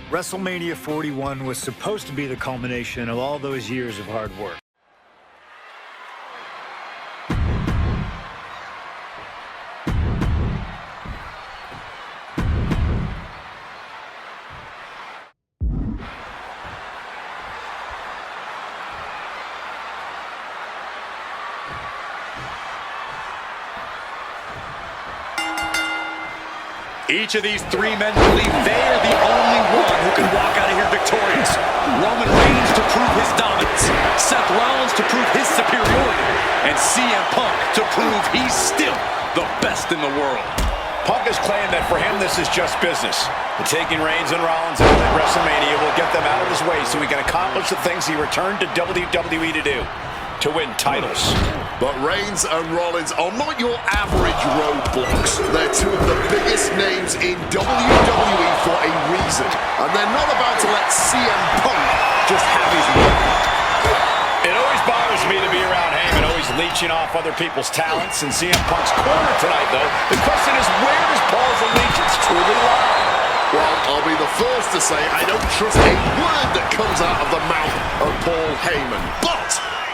WrestleMania 41 was supposed to be the culmination of all those years of hard work. Each of these three men believe they are the only one who can walk out of here victorious. Roman Reigns to prove his dominance, Seth Rollins to prove his superiority, and CM Punk to prove he's still the best in the world. Punk has claimed that for him this is just business. And taking Reigns and Rollins out at WrestleMania will get them out of his way so he can accomplish the things he returned to WWE to do. To win titles. But Reigns and Rollins are not your average roadblocks. They're two of the biggest names in WWE for a reason. And they're not about to let CM Punk just have his way. It always bothers me to be around Heyman, always leeching off other people's talents. In CM Punk's corner tonight, though, the question is, where does Paul's allegiance truly lie? Well, I'll be the first to say I don't trust a word that comes out of the mouth of Paul Heyman. But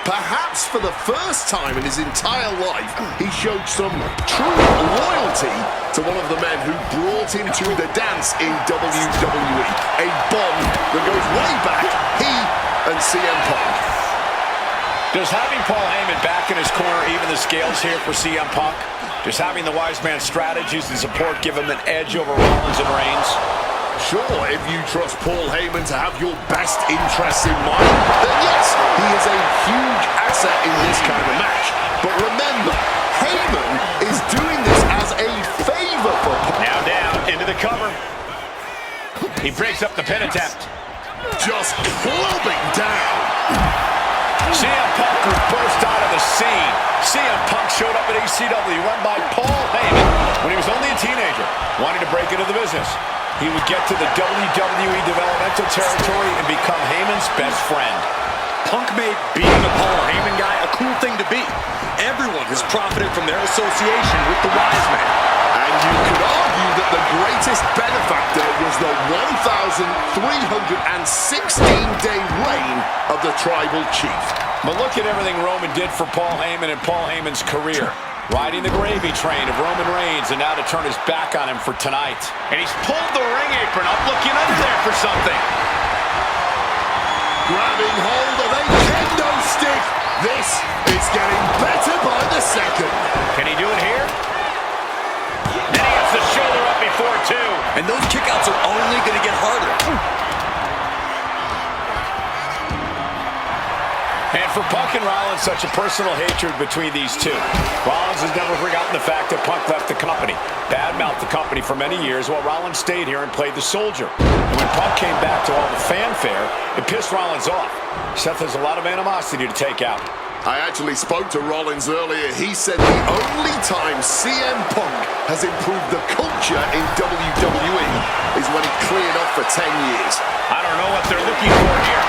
perhaps for the first time in his entire life, he showed some true loyalty to one of the men who brought him to the dance in WWE. A bond that goes way back, he and CM Punk. Does having Paul Heyman back in his corner even the scales here for CM Punk? Does having the wise man's strategies and support give him an edge over Rollins and Reigns? Sure, if you trust Paul Heyman to have your best interests in mind, then yes, he is a huge asset in this kind of match. But remember, Heyman is doing this as a favor for Paul. Now down, into the cover. He breaks up the pin attempt. Just clubbing down. CM Punk who burst out of the scene. CM Punk showed up at ECW, run by Paul Heyman, when he was only a teenager, wanting to break into the business. He would get to the WWE developmental territory and become Heyman's best friend. Punk made being a Paul Heyman guy a cool thing to be. Everyone has profited from their association with the wise man. And you could argue that the greatest benefactor was the 1,316-day reign of the Tribal Chief. But look at everything Roman did for Paul Heyman and Paul Heyman's career. Riding the gravy train of Roman Reigns, and now to turn his back on him for tonight. And he's pulled the ring apron up, looking up there for something. Grabbing hold of a kendo stick. This is getting better by the second. Can he do it here? Then he gets the shoulder up before two. And those kickouts are only going to get harder. And for Punk and Rollins, such a personal hatred between these two. Rollins has never forgotten the fact that Punk left the company, badmouthed the company for many years, while Rollins stayed here and played the soldier. And when Punk came back to all the fanfare, it pissed Rollins off. Seth has a lot of animosity to take out. I actually spoke to Rollins earlier. He said the only time CM Punk has improved the culture in WWE is when he cleared off for 10 years. I don't know what they're looking for here.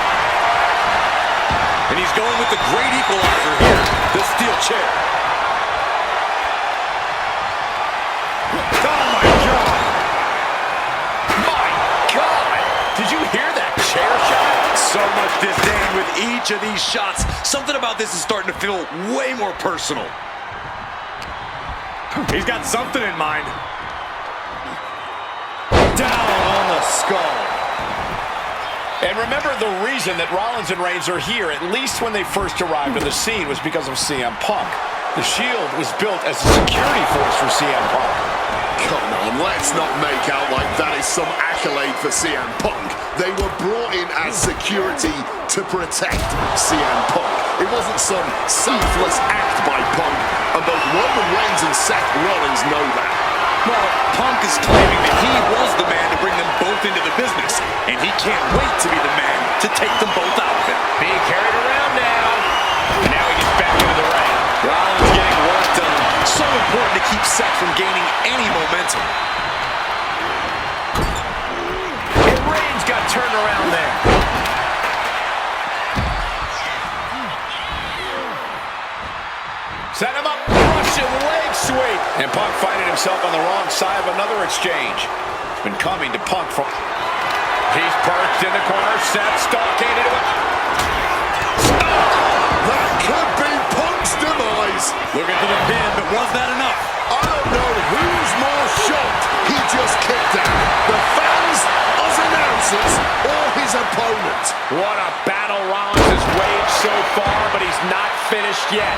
And he's going with the great equalizer here, the steel chair. Oh, my God. My God. Did you hear that chair shot? So much disdain with each of these shots. Something about this is starting to feel way more personal. He's got something in mind. Down on the skull. And remember, the reason that Rollins and Reigns are here, at least when they first arrived on the scene, was because of CM Punk. The Shield was built as a security force for CM Punk. Come on, let's not make out like that is some accolade for CM Punk. They were brought in as security to protect CM Punk. It wasn't some selfless act by Punk, and both Roman Reigns and Seth Rollins know that. Well, Punk is claiming that he was the man to bring them both into the business, and he can't wait to be the man to take them both out of it. Being carried around now. And now he gets back into the ring. Rollins getting work done. So important to keep Seth from gaining any momentum. And Reigns got turned around there. Set him up, Russian leg sweep. And Punk finding himself on the wrong side of another exchange. It's been coming to Punk from... He's perched in the corner. Seth stalking into it. That could be Punk's demise. Looking for the pin, but was that enough? I don't know who's more shocked he just kicked out. The fans, us announcers, or his opponent. What a battle Rollins has waged so far, but he's not finished yet.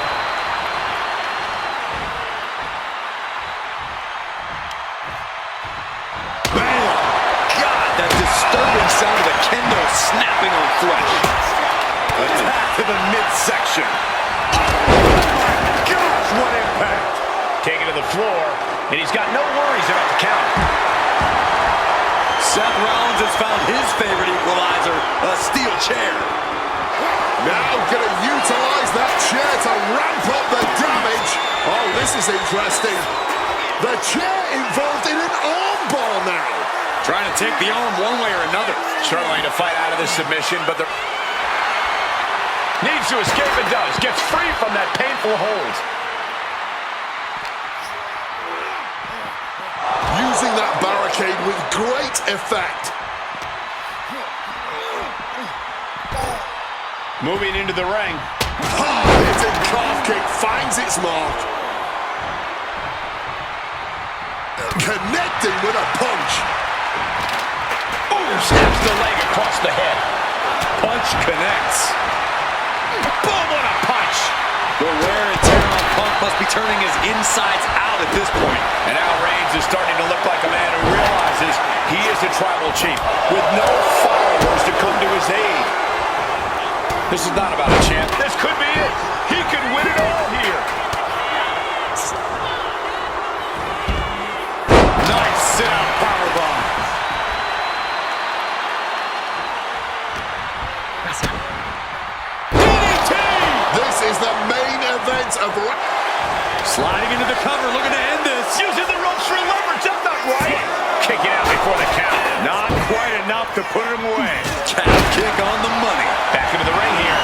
Bam! God, that disturbing sound of a kendo snapping on flesh. Attack to the midsection. Gosh, what impact. Taken to the floor, and he's got no worries about the count. Seth Rollins has found his favorite equalizer, a steel chair. Now gonna utilize that chair to ramp up the damage. Oh, this is interesting. The chair involved in an armbar now. Trying to take the arm one way or another. Struggling to fight out of this submission, but needs to escape and does. Gets free from that painful hold. Using that barricade with great effect. Moving into the ring. Hard-hitting calf kick finds its mark. Connecting with a punch. Ooh, snaps the leg across the head. Punch connects. Boom, what a punch. The wear and tear on Punk must be turning his insides out at this point. And now Reigns is starting to look like a man who realizes he is the tribal chief with no followers to come to his aid. This is not about a champ. This could be it. He could win it all here. Nice sit-out powerbomb. DDT! This is the main event of... Sliding into the cover, looking to end this. Using the ropes for leverage. That's not right. Kicking out before the count. Not quite enough to put him away. Calf kick on the money. Back into the ring here.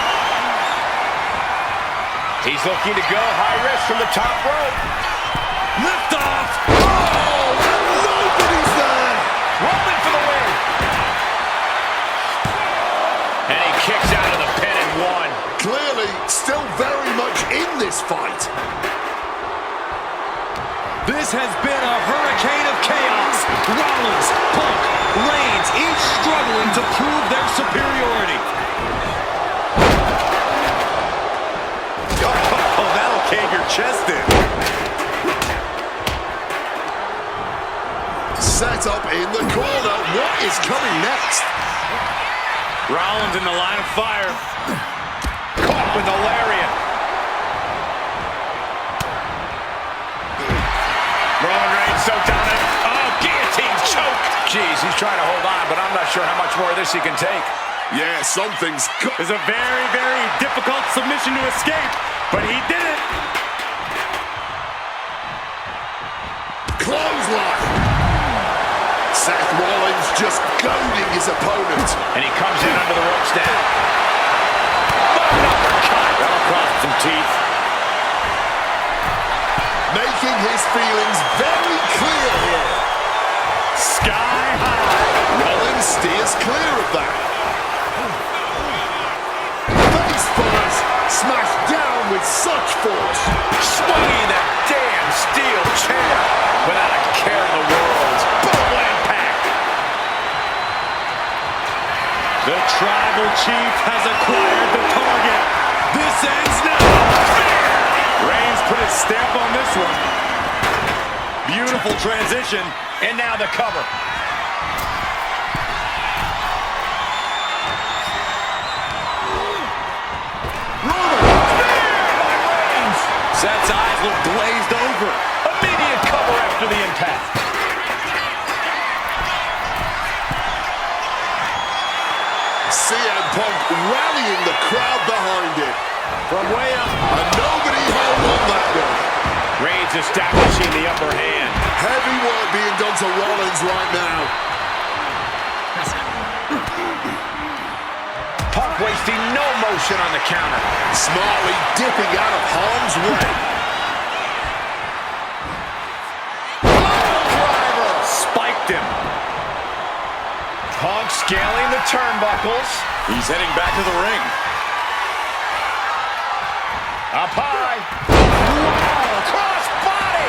He's looking to go high risk from the top rope. Lift off. Oh, and nobody's there. Roman for the win. And he kicks out of the pin and one. Clearly, still very much in this fight. This has been a hurricane of chaos. Rollins, Punk, Reigns, each struggling to prove their superiority. Oh, that'll cave your chest in. Set up in the corner. What is coming next? Rollins in the line of fire. Caught with the lariat. Roman Reigns so dominant. Oh, guillotine choke. Jeez, he's trying to hold on, but I'm not sure how much more of this he can take. Yeah, something's... It's a very, very difficult submission to escape, but he did it. Clothesline. Seth Rollins just goading his opponent. And he comes in under the ropes now. Bone uppercut. That'll cross some teeth. Making his feelings very clear here. Sky high. Rollins steers clear of that. Face first, smashed down with such force. Swinging that damn steel chair without a care in the world. Boom, impact. The tribal chief has acquired the target. This ends now. Reigns put his stamp on this one. Beautiful transition. And now the cover. Seth's eyes look glazed over. Immediate cover after the impact. CM Punk rallying the crowd behind it. From way up. And nobody home on that one. Reigns establishing the upper hand. Heavy work being done to Rollins right now. Punk wasting no motion on the counter. Smartly dipping out of harm's way. Driver spiked him. Punk scaling the turnbuckles. He's heading back to the ring. Up high. Wow, cross body.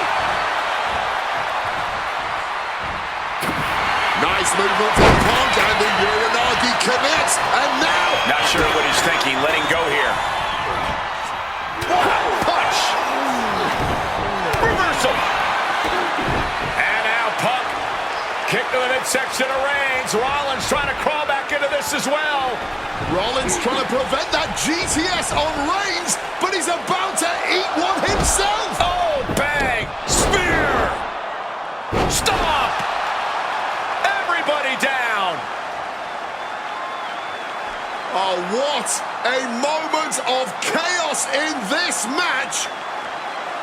Nice movement from Punk, and the Uranagi connects, and now... Not sure what he's thinking, letting go here. Wow, punch. Reversal. And now Punk. Kick to the midsection of Reigns. Rollins trying to crawl back into this as well. Rollins trying to prevent that GTS on Reigns, but he's about to eat one himself. Oh, bang. Spear. Stop. Everybody down. Oh, what a moment of chaos in this match.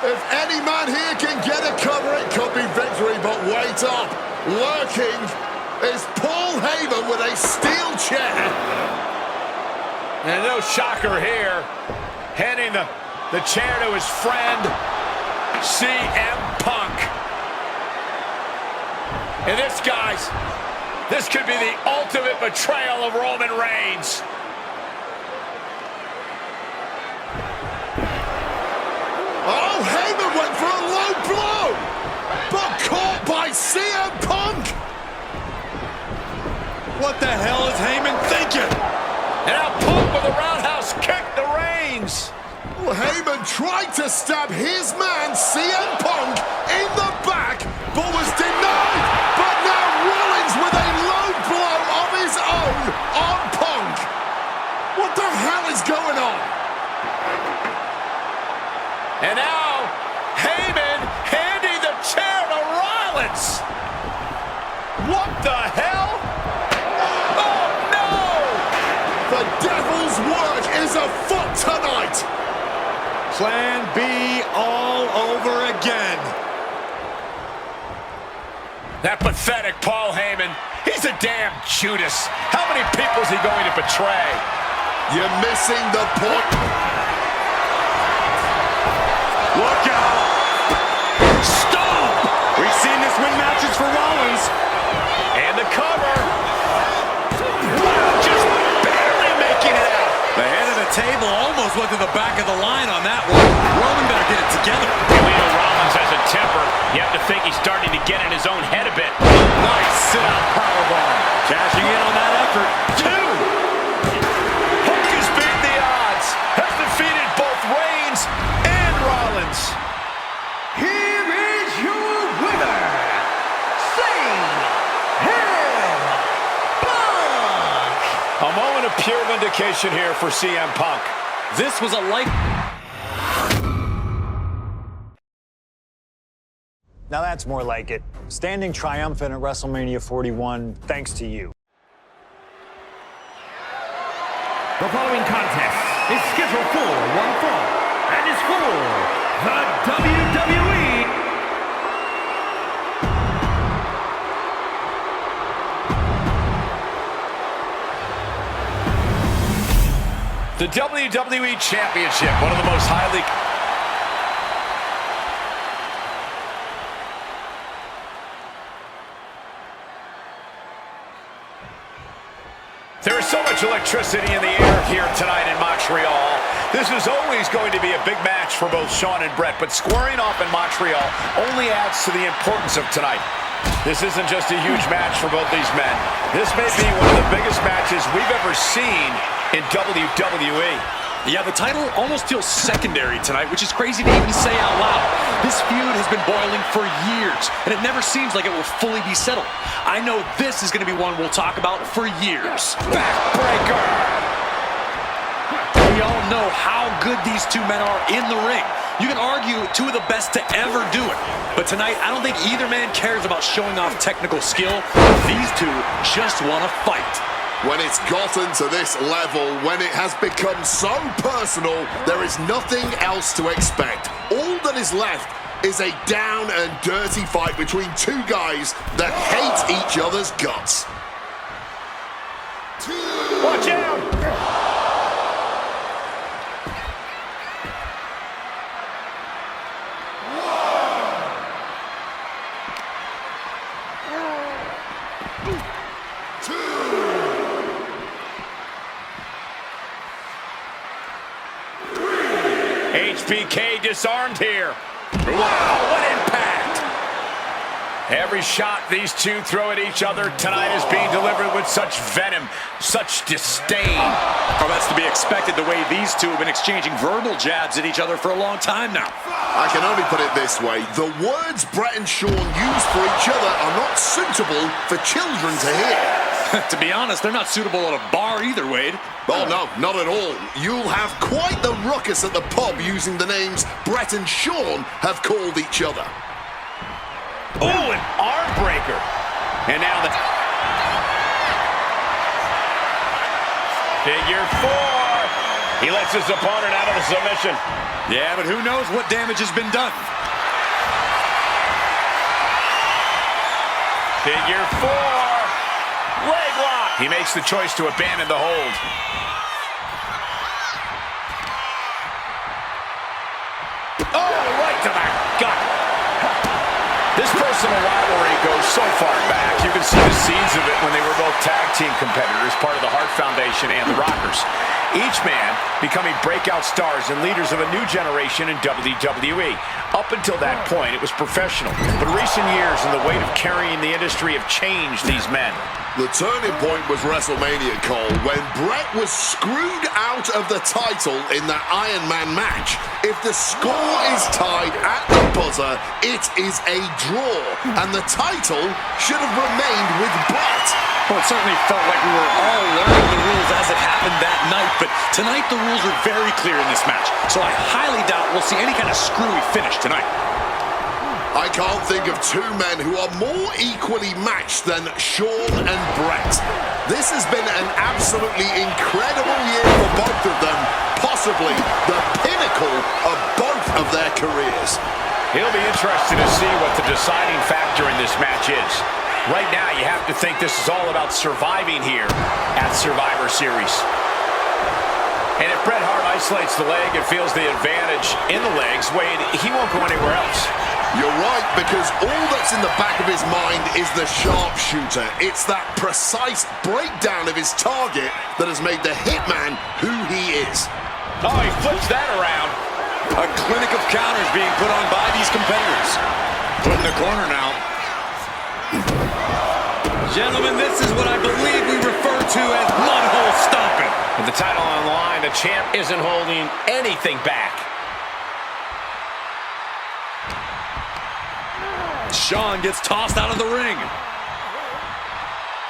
If any man here can get a cover, it could be victory, but wait up. Lurking is Paul Heyman with a steel chair. And no shocker here. Handing the chair to his friend, CM Punk. And this, guys, this could be the ultimate betrayal of Roman Reigns. Oh, Heyman went for a low blow, but caught by CM Punk. What the hell is Heyman thinking? And now Punk with a roundhouse kick to Reigns. Well, Heyman tried to stab his man, CM Punk, in the back, but was denied. But now Rollins with a low blow of his own on Punk. What the hell is going on? And now Heyman handing the chair to Rollins. What the hell? Oh, no! The devil's work is afoot tonight. Plan B all over again. That pathetic Paul Heyman. He's a damn Judas. How many people is he going to betray? You're missing the point. Look out! Stop! We've seen this win matches for Rollins. And the cover. Wow, just barely making it out. The head of the table almost went to the back of the line on that one. Roman better get it together. And we know Rollins has a temper. You have to think he's starting to get in his own head a bit. Nice sit-out powerbomb. Cashing in on that effort. Two. Punk has beaten the odds. Has defeated both Reigns and Rollins. Here is your winner, CM Punk! A moment of pure vindication here for CM Punk. This was a life... Now that's more like it. Standing triumphant at WrestleMania 41, thanks to you. The following contest is scheduled for one fall and is for the WWE The WWE Championship, one of the most highly... There is so much electricity in the air here tonight in Montreal. This is always going to be a big match for both Shawn and Bret, but squaring off in Montreal only adds to the importance of tonight. This isn't just a huge match for both these men. This may be one of the biggest matches we've ever seen in WWE. Yeah, the title almost feels secondary tonight, which is crazy to even say out loud. This feud has been boiling for years, and it never seems like it will fully be settled. I know this is going to be one we'll talk about for years. Backbreaker! We all know how good these two men are in the ring. You can argue two of the best to ever do it. But tonight, I don't think either man cares about showing off technical skill. These two just want to fight. When it's gotten to this level, when it has become so personal, there is nothing else to expect. All that is left is a down and dirty fight between two guys that hate each other's guts. Watch out! Two. HBK disarmed here. Wow, what impact! Every shot these two throw at each other tonight is being delivered with such venom, such disdain. Oh, that's to be expected the way these two have been exchanging verbal jabs at each other for a long time now. I can only put it this way. The words Brett and Sean use for each other are not suitable for children to hear. To be honest, they're not suitable at a bar either, Wade. Oh, no, not at all. You'll have quite the ruckus at the pub using the names Brett and Sean have called each other. Oh, an arm breaker. And now the figure four. He lets his opponent out of the submission. Yeah, but who knows what damage has been done. Figure four. Leg lock. He makes the choice to abandon the hold. Oh, right to the gut. This personal rivalry goes so far back. You can see the seeds of it when they were both tag team competitors, part of the Hart Foundation and the Rockers. Each man becoming breakout stars and leaders of a new generation in WWE. Up until that point, it was professional. But recent years and the weight of carrying the industry have changed these men. The turning point was WrestleMania, Cole, when Brett was screwed out of the title in that Iron Man match. If the score is tied at the buzzer, it is a draw, and the title should have remained with Brett. Well, it certainly felt like we were all learning the rules as it happened that night, but tonight the rules are very clear in this match, so I highly doubt we'll see any kind of screwy finish tonight. I can't think of two men who are more equally matched than Sean and Brett. This has been an absolutely incredible year for both of them, possibly the pinnacle of both of their careers. It'll be interesting to see what the deciding factor in this match is. Right now, you have to think this is all about surviving here at Survivor Series. And if Bret Hart isolates the leg and feels the advantage in the legs, Wade, he won't go anywhere else. You're right, because all that's in the back of his mind is the sharpshooter. It's that precise breakdown of his target that has made the Hitman who he is. Oh, he flips that around. A clinic of counters being put on by these competitors. Put in the corner now. Gentlemen, this is what I believe we refer to as mud-hole stomping. With the title on the line, the champ isn't holding anything back. Sean gets tossed out of the ring.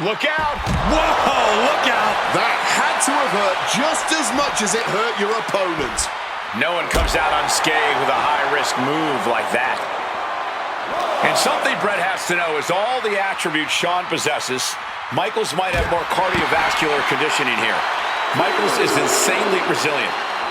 Look out! Whoa, look out! That had to have hurt just as much as it hurt your opponent. No one comes out unscathed with a high-risk move like that. And something Brett has to know is all the attributes Sean possesses, Michaels might have more cardiovascular conditioning here. Michaels is insanely resilient.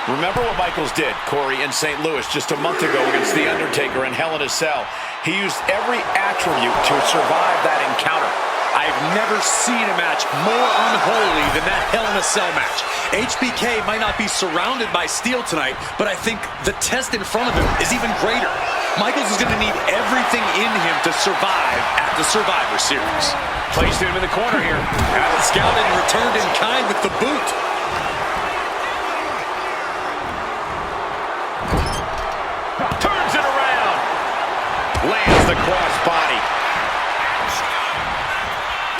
Remember what Michaels did, Corey, in St. Louis just a month ago against The Undertaker in Hell in a Cell. He used every attribute to survive that encounter. I've never seen a match more unholy than that Hell in a Cell match. HBK might not be surrounded by steel tonight, but I think the test in front of him is even greater. Michaels is going to need everything in him to survive at the Survivor Series. Placed him in the corner here. Scouted and returned in kind with the boot. Turns it around. Lands the crossbody.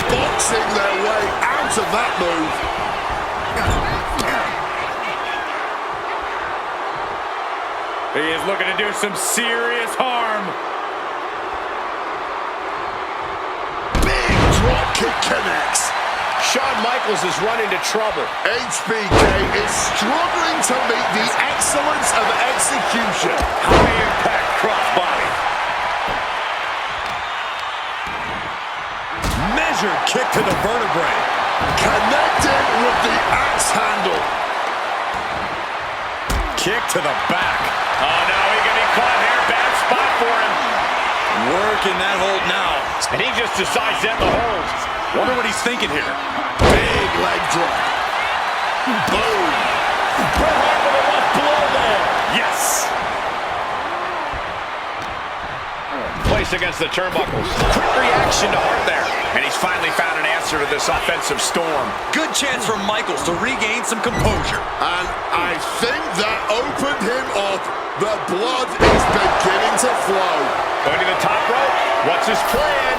Boxing their way out of that move. He is looking to do some serious harm. Big drop kick connects. Shawn Michaels is running into trouble. HBK is struggling to meet the excellence of execution. High impact crossbody. Measured kick to the vertebrae. Connected with the axe handle. Kick to the back. Oh no, he can be caught here. Bad spot for him. Working that hold now. And he just decides to end the hold. Wonder what he's thinking here. Big leg drop. Boom. Bret Hart with a left blow there. Yes. Place pressed against the turnbuckles. Quick reaction to Hart there. And he's finally found an answer to this offensive storm. Good chance for Michaels to regain some composure. And I think that opened him up. The blood is beginning to flow. Going to the top rope. What's his plan?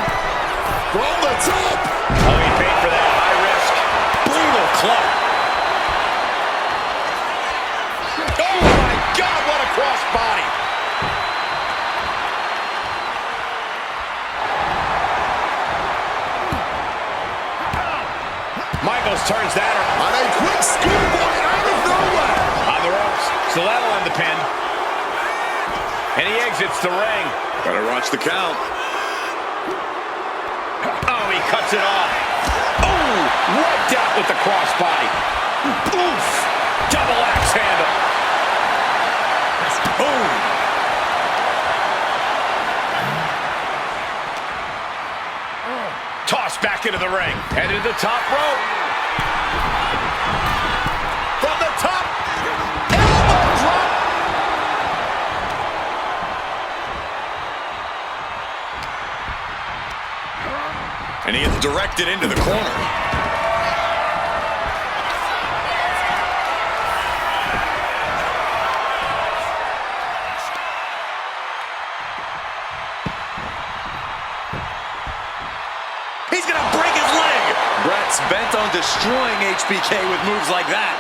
From the top. Oh, he paid for that. High risk. Brutal club. Oh, my God, what a crossbody. Michaels turns that around. And a quick schoolboy out of nowhere. On the ropes. So that'll end the pin. And he exits the ring. Better watch the count. Oh, he cuts it off. Oh, wiped out with the crossbody. Oof. Double axe handle. Boom. Tossed back into the ring. Headed to the top rope. From the top. Elbow drop. And he gets directed into the corner. He's gonna break his leg. Brett's bent on destroying HBK with moves like that.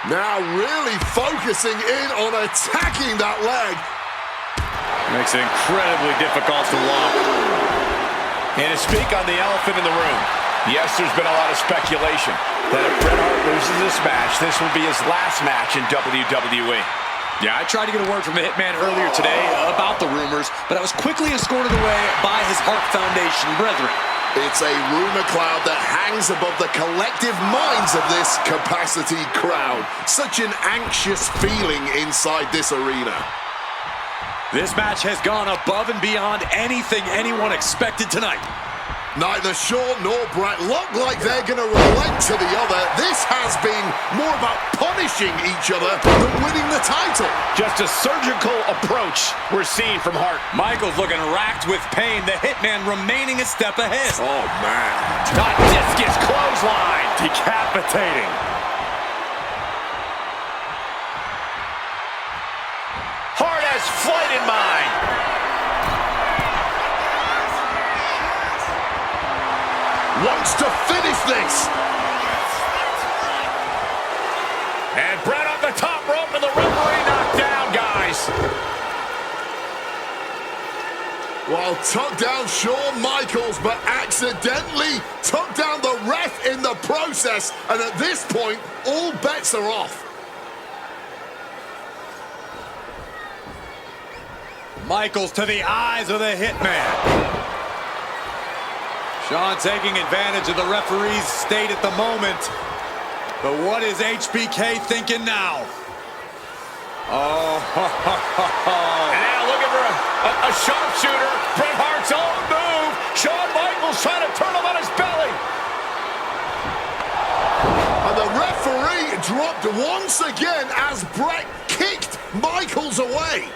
Now really focusing in on attacking that leg. Makes it incredibly difficult to walk. And to speak on the elephant in the room, yes, there's been a lot of speculation that if Bret Hart loses this match, this will be his last match in WWE. Yeah, I tried to get a word from the Hitman earlier today about the rumors, but I was quickly escorted away by his Hart Foundation brethren. It's a rumor cloud that hangs above the collective minds of this capacity crowd. Such an anxious feeling inside this arena. This match has gone above and beyond anything anyone expected tonight. Neither Shawn nor Bret look like they're going to relent to the other. This has been more about punishing each other than winning the title. Just a surgical approach we're seeing from Hart. Michaels looking racked with pain. The Hitman remaining a step ahead. Oh, man. Not discus clothesline. Decapitating. Hart has flight in mind. Wants to finish this. And Bret on the top rope and the referee knocked down, guys. Well, took down Shawn Michaels, but accidentally took down the ref in the process. And at this point, all bets are off. Michaels to the eyes of the Hitman. Shawn taking advantage of the referee's state at the moment. But what is HBK thinking now? Oh, and now looking for a sharpshooter. Bret Hart's own move. Shawn Michaels trying to turn him on his belly. And the referee dropped once again as Bret kicked Michaels away.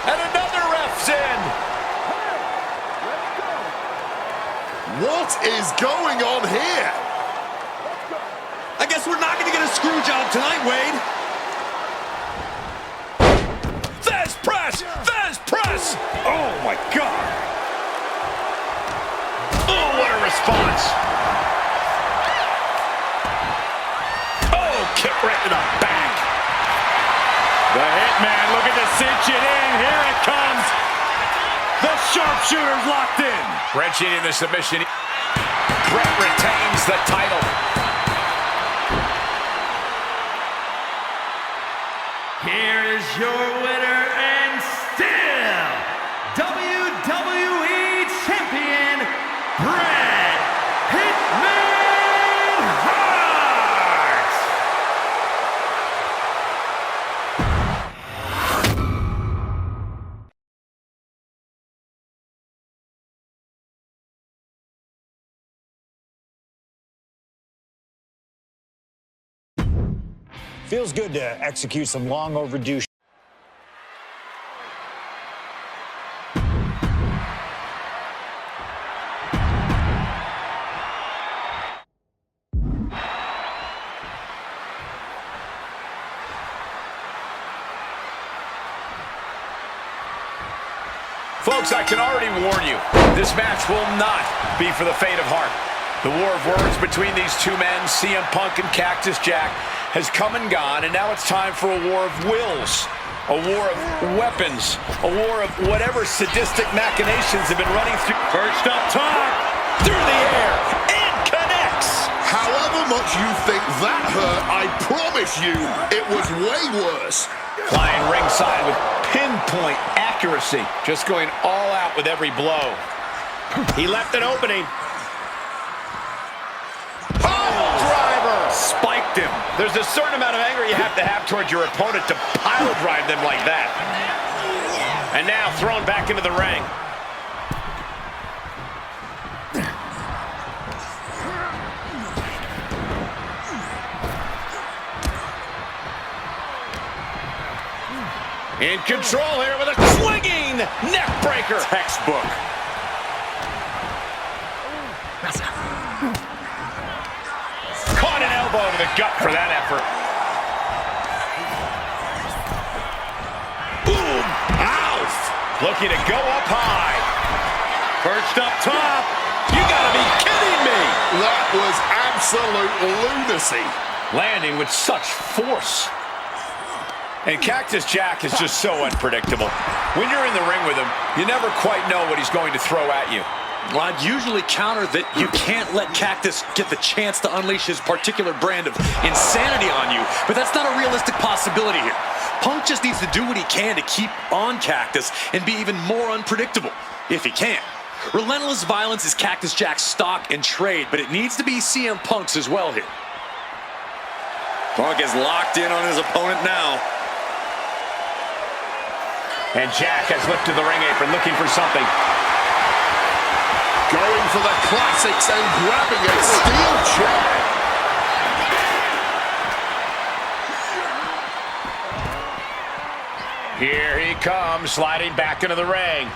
And another ref's in. What is going on here? I guess we're not going to get a screw job tonight, Wade. There's press! There's press! Oh, my God. Oh, what a response. Oh, kick right to the back. The Hitman looking to cinch it in. Here it comes. The sharpshooter's locked in. Wrenching in the submission. Bret retains the title. Here is your winner and still WWE Champion, Bret Hitman Hart! Feels good to execute some long overdue. Folks, I can already warn you, this match will not be for the faint of heart. The war of words between these two men, CM Punk and Cactus Jack, has come and gone, and now it's time for a war of wills, a war of weapons, a war of whatever sadistic machinations have been running through. First up top, through the air, and connects. However much you think that hurt, I promise you, it was way worse. Flying ringside with pinpoint accuracy, just going all out with every blow. He left an opening. Pile driver! Spiked him. There's a certain amount of anger you have to have towards your opponent to pile drive them like that. And now thrown back into the ring. In control here with a swinging neck breaker. Textbook. Caught an elbow to the gut for that effort. Boom! Ouch! Looking to go up high. First up top. You gotta be kidding me! That was absolute lunacy. Landing with such force. And Cactus Jack is just so unpredictable. When you're in the ring with him, you never quite know what he's going to throw at you. Well, I'd usually counter that you can't let Cactus get the chance to unleash his particular brand of insanity on you, but that's not a realistic possibility here. Punk just needs to do what he can to keep on Cactus and be even more unpredictable, if he can. Relentless violence is Cactus Jack's stock and trade, but it needs to be CM Punk's as well here. Punk is locked in on his opponent now. And Jack has lifted the ring apron, looking for something. Going for the classics and grabbing a steel chair. Here he comes, sliding back into the ring.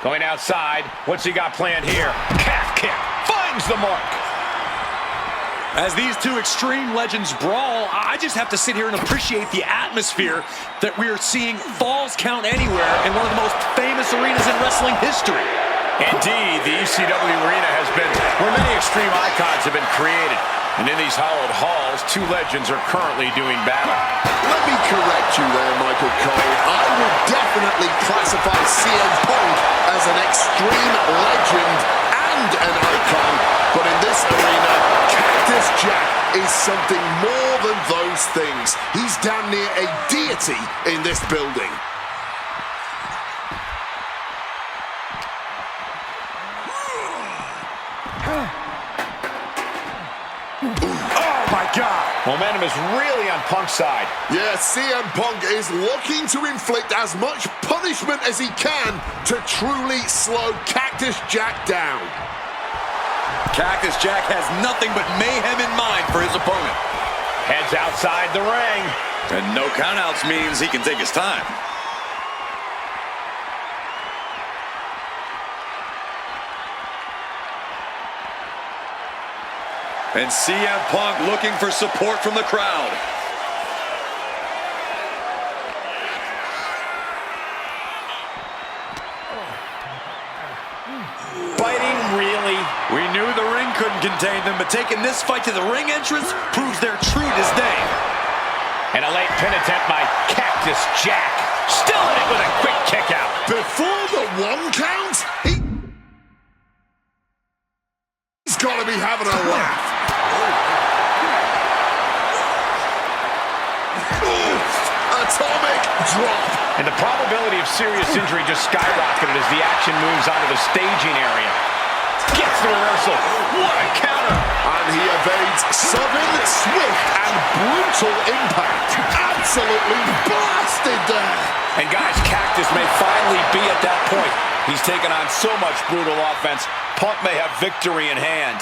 Going outside. What's he got planned here? Calf kick. Finds the mark. As these two extreme legends brawl, I just have to sit here and appreciate the atmosphere that we're seeing Falls Count Anywhere in one of the most famous arenas in wrestling history. Indeed, the ECW arena has been where many extreme icons have been created. And in these hallowed halls, two legends are currently doing battle. Let me correct you there, Michael Cole. I would definitely classify CM Punk as an extreme legend and an icon. But in this arena, Cactus Jack is something more than those things. He's damn near a deity in this building. Oh my God! Momentum is really on Punk's side. Yeah, CM Punk is looking to inflict as much punishment as he can to truly slow Cactus Jack down. Cactus Jack has nothing but mayhem in mind for his opponent. Heads outside the ring. And no countouts means he can take his time. And CM Punk looking for support from the crowd. Fighting, really? We knew the ring couldn't contain them, but taking this fight to the ring entrance proves their true disdain. And a late pin attempt by Cactus Jack. Still in it with a quick kick out. Before the one count, he's got to be having a laugh. Atomic drop. And the probability of serious injury just skyrocketed as the action moves onto the staging area. Gets the reversal. What a counter. And he evades sudden, swift, and brutal impact. Absolutely blasted there. And guys, Cactus may finally be at that point. He's taken on so much brutal offense. Punk may have victory in hand.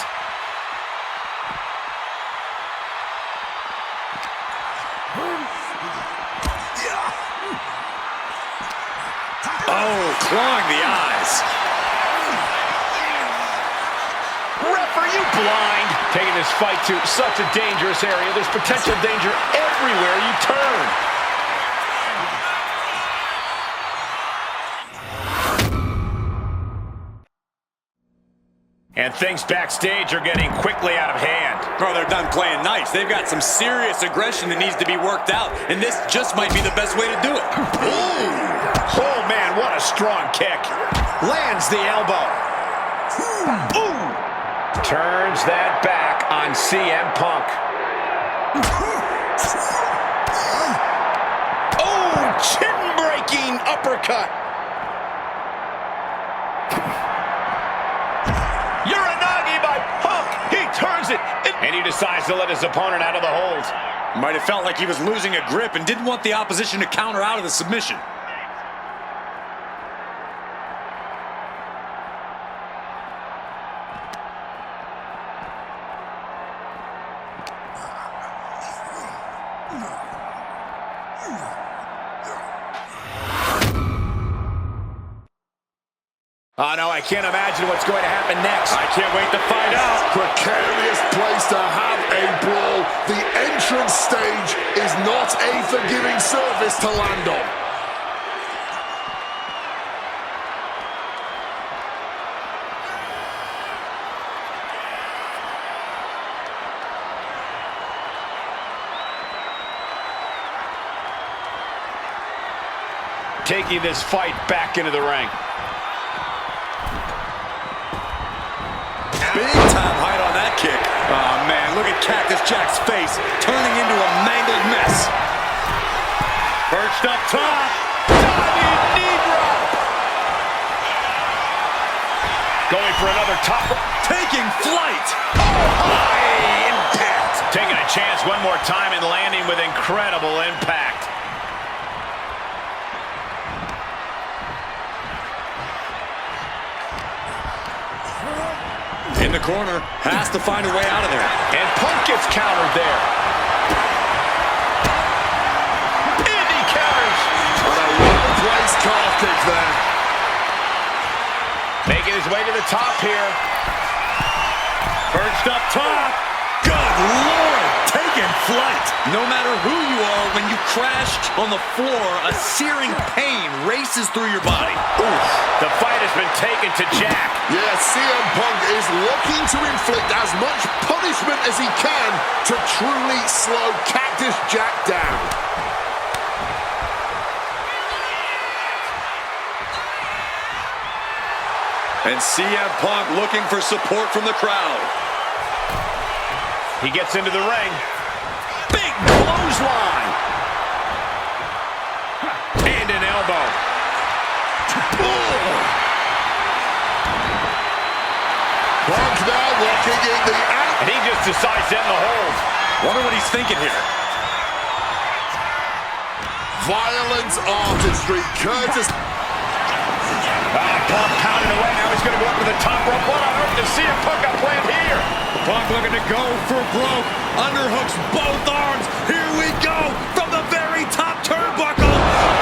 clawing the eyes. Ref, are you blind? Taking this fight to such a dangerous area. There's potential danger everywhere you turn. And things backstage are getting quickly out of hand. Oh, they're done playing nice. They've got some serious aggression that needs to be worked out, and this just might be the best way to do it. Ooh. Oh, man, what a strong kick. Lands the elbow. Ooh. Turns that back on CM Punk. Oh, chin-breaking uppercut. Uranagi by Punk. He turns it. And he decides to let his opponent out of the hold. Might have felt like he was losing a grip and didn't want the opposition to counter out of the submission. Oh, no, I can't imagine what's going to happen next. I can't wait to find out. Precarious place to have a brawl. The entrance stage is not a forgiving surface to land on. Taking this fight back into the ring. Big time height on that kick. Oh, man, look at Cactus Jack's face, turning into a mangled mess. Perched up top. Diving knee drop. Going for another top. Taking flight. Oh, high impact. Taking a chance one more time and landing with incredible impact. In the corner, has to find a way out of there. And Punk gets countered there. And he counters. On a well-placed calf kick there. Making his way to the top here. Perched up top. Good Lord, taking flight. No matter who you are, when you crash on the floor, a searing pain races through your body. Oof. The fight has been taken to Jack. Yeah, CM Punk is looking to inflict as much punishment as he can to truly slow Cactus Jack down. And CM Punk looking for support from the crowd. He gets into the ring. Big clothesline. And an elbow. Punk now locking in the out. And he just decides to end the hold. Wonder what he's thinking here. Violent artistry, Curtis. Punk pounding away. Now he's going to go up to the top rope. What on earth does CM Punk got planned here? Punk looking to go for broke. Underhooks both arms. Here we go from the very top turnbuckle.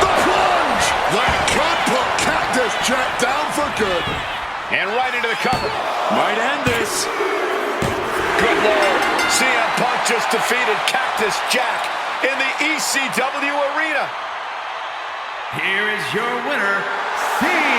The plunge! That could put Cactus Jack down for good. And right into the cover. Might end this. Good Lord. CM Punk just defeated Cactus Jack in the ECW arena. Here is your winner, CM